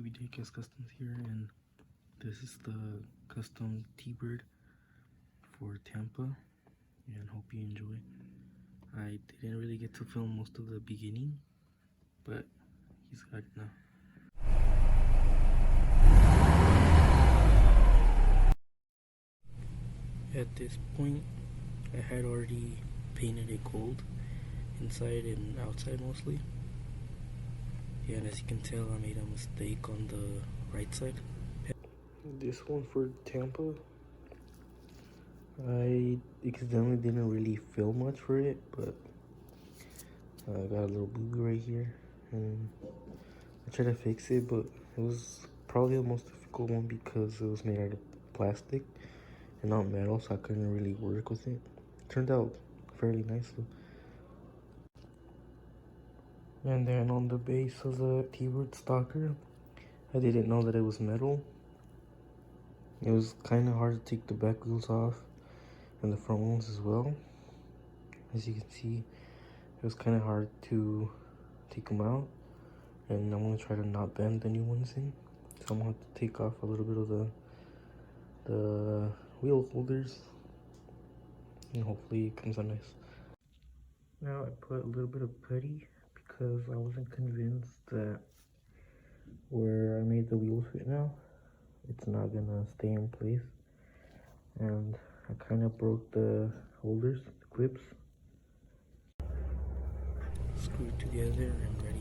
we did guest customs here, and this is the custom T-Bird for Tampa, and hope you enjoy. I didn't really get to film most of the beginning, but he's got it now. At this point, I had already painted it gold, inside and outside mostly. Yeah, and as you can tell, I made a mistake on the right side. This one for Tampa, I accidentally didn't really film much for it, but I got a little boo-boo right here, and I tried to fix it, but it was probably the most difficult one because it was made out of plastic and not metal, so I couldn't really work with it. Turned out fairly nicely. And then on the base of the T-Bird stalker, I didn't know that it was metal. It was kind of hard to take the back wheels off and the front ones as well. As you can see, it was kind of hard to take them out, and I'm going to try to not bend the new ones in. So I'm going to have to take off a little bit of the wheel holders, and hopefully it comes out nice. Now I put a little bit of putty because I wasn't convinced that where I made the wheel fit now, it's not gonna stay in place, and I kind of broke the holders, the clips. Screwed together and ready.